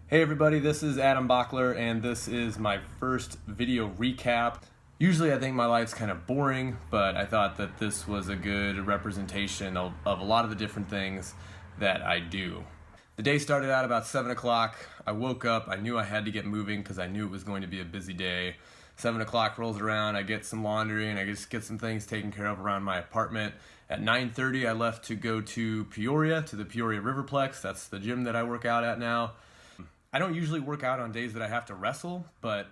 Hey everybody, this is Adam Bockler and this is my first video recap. Usually I think my life's kind of boring, but I thought that this was a good representation of a lot of the different things that I do. The day started out about 7 o'clock. I woke up, I knew I had to get moving because I knew it was going to be a busy day. 7 o'clock rolls around, I get some laundry and I just get some things taken care of around my apartment. At 9:30 I left to go to Peoria, to the Peoria Riverplex. That's the gym that I work out at now. I don't usually work out on days that I have to wrestle, but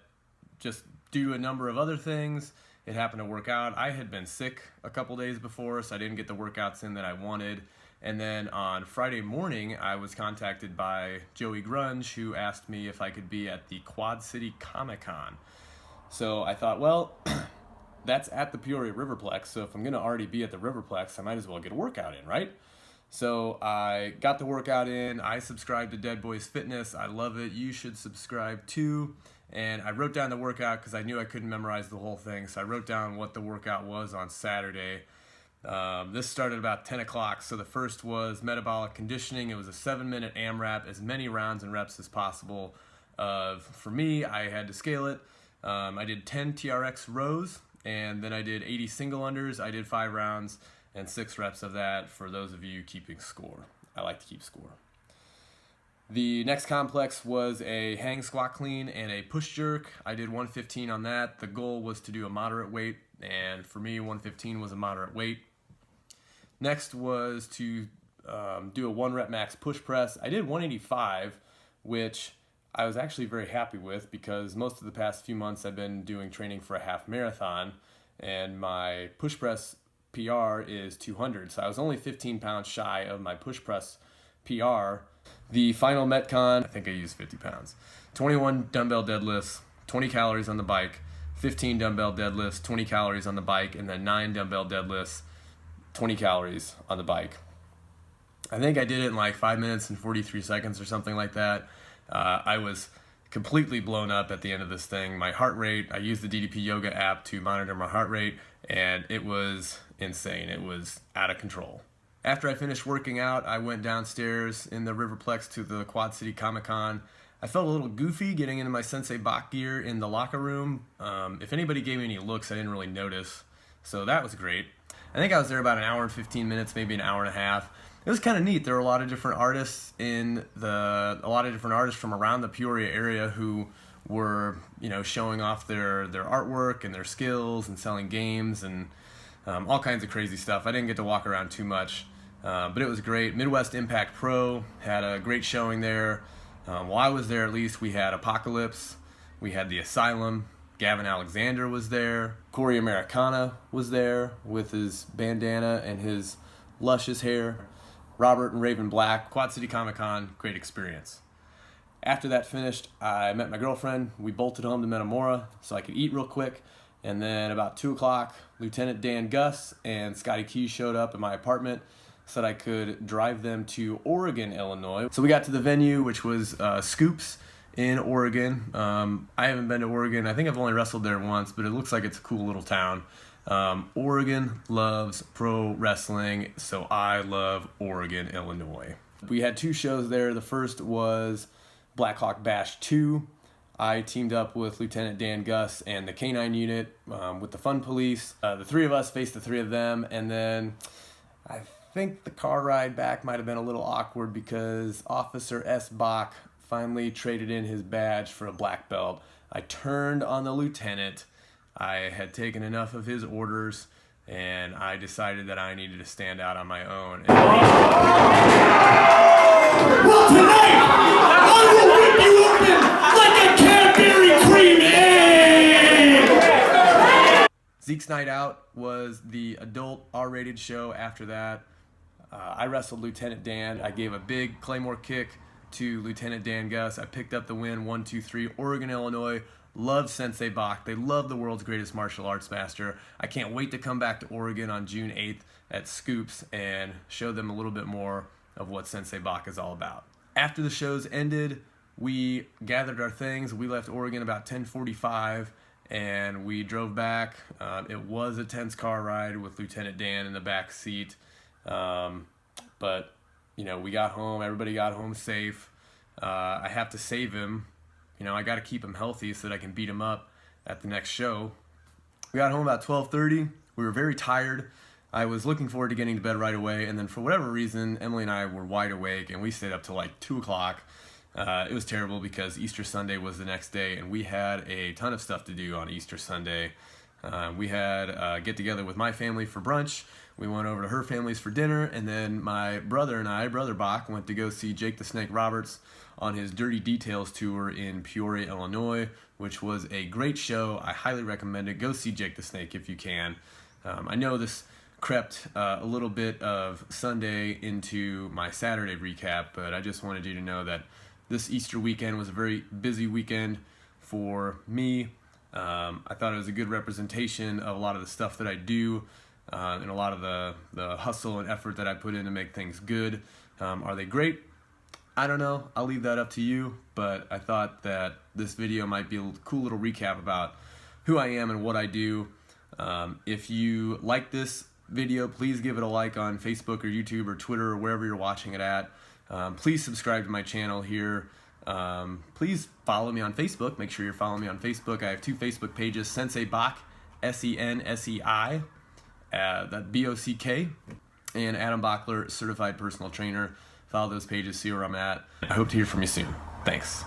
just do a number of other things. It happened to work out. I had been sick a couple days before, so I didn't get the workouts in that I wanted. And then on Friday morning, I was contacted by Joey Grunge, who asked me if I could be at the Quad City Comic-Con. So I thought, well, that's at the Peoria Riverplex, so if I'm gonna already be at the Riverplex, I might as well get a workout in, right? So I got the workout in. I subscribed to Deadboys Fitness. I love it. You should subscribe too. And I wrote down the workout because I knew I couldn't memorize the whole thing. So I wrote down what the workout was on Saturday. This started about 10 o'clock. So the first was metabolic conditioning. It was a 7-minute AMRAP, as many rounds and reps as possible. For me, I had to scale it. I did 10 TRX rows, and then I did 80 single unders. I did 5 rounds and 6 reps of that for those of you keeping score. I like to keep score. The next complex was a hang squat clean and a push jerk. I did 115 on that. The goal was to do a moderate weight, and for me 115 was a moderate weight. Next was to do a 1 rep max push press. I did 185, which I was actually very happy with because most of the past few months I've been doing training for a half marathon, and my push press PR is 200, so I was only 15 pounds shy of my push press PR. The final Metcon, I think I used 50 pounds. 21 dumbbell deadlifts, 20 calories on the bike, 15 dumbbell deadlifts, 20 calories on the bike, and then 9 dumbbell deadlifts, 20 calories on the bike. I think I did it in like 5 minutes and 43 seconds or something like that. I was completely blown up at the end of this thing. My heart rate, I used the DDP Yoga app to monitor my heart rate, and it was insane. It was out of control. After I finished working out, I went downstairs in the Riverplex to the Quad City Comic-Con. I felt a little goofy getting into my Sensei Bach gear in the locker room. If anybody gave me any looks, I didn't really notice, so that was great. I think I was there about an hour and 15 minutes, maybe an hour and a half. It was kind of neat. There were a lot of different artists from around the Peoria area who were, showing off their artwork and their skills and selling games and all kinds of crazy stuff. I didn't get to walk around too much, but it was great. Midwest Impact Pro had a great showing there. While I was there, at least, we had Apocalypse, we had the Asylum, Gavin Alexander was there, Corey Americana was there with his bandana and his luscious hair, Robert and Raven Black. Quad City Comic-Con, great experience. After that finished, I met my girlfriend. We bolted home to Metamora so I could eat real quick. And then about 2 o'clock, Lieutenant Dan Gus and Scotty Keys showed up at my apartment, said I could drive them to Oregon, Illinois. So we got to the venue, which was Scoops in Oregon. I haven't been to Oregon. I think I've only wrestled there once, but it looks like it's a cool little town. Oregon loves pro wrestling, so I love Oregon, Illinois. We had 2 shows there. The first was Black Hawk Bash 2. I teamed up with Lieutenant Dan Gus and the K9 unit with the Fun Police. The 3 of us faced the 3 of them, and then I think the car ride back might have been a little awkward because Officer S. Bach finally traded in his badge for a black belt. I turned on the lieutenant. I had taken enough of his orders, and I decided that I needed to stand out on my own. Well, tonight, I will rip you open like a Cadbury cream egg! Zeke's Night Out was the adult R-rated show after that. I wrestled Lieutenant Dan. I gave a big Claymore kick to Lieutenant Dan Gus. I picked up the win, 1-2-3, Oregon, Illinois. Love Sensei Bach. They love the world's greatest martial arts master. I can't wait to come back to Oregon on June 8th at Scoops and show them a little bit more of what Sensei Bach is all about. After the shows ended, we gathered our things. We left Oregon about 10:45 and we drove back. It was a tense car ride with Lieutenant Dan in the back seat, but we got home. Everybody got home safe. I have to save him. You know, I got to keep him healthy so that I can beat him up at the next show. We got home about 12:30. We were very tired. I was looking forward to getting to bed right away, and then for whatever reason, Emily and I were wide awake, and we stayed up till like 2 o'clock. It was terrible because Easter Sunday was the next day, and we had a ton of stuff to do on Easter Sunday. We had a get-together with my family for brunch. We went over to her family's for dinner, and then my brother and I, Brother Bock, went to go see Jake the Snake Roberts on his Dirty Details tour in Peoria, Illinois, which was a great show. I highly recommend it. Go see Jake the Snake if you can. I know this crept a little bit of Sunday into my Saturday recap, but I just wanted you to know that this Easter weekend was a very busy weekend for me. I thought it was a good representation of a lot of the stuff that I do and a lot of the hustle and effort that I put in to make things good. Are they great? I don't know. I'll leave that up to you, but I thought that this video might be a cool little recap about who I am and what I do. If you like this video, please give it a like on Facebook or YouTube or Twitter or wherever you're watching it at. Please subscribe to my channel here. Please follow me on Facebook. Make sure you're following me on Facebook. I have 2 Facebook pages, Sensei Bock, SENSEI, that BOCK, and Adam Bockler, Certified Personal Trainer. Follow those pages, see where I'm at. I hope to hear from you soon. Thanks.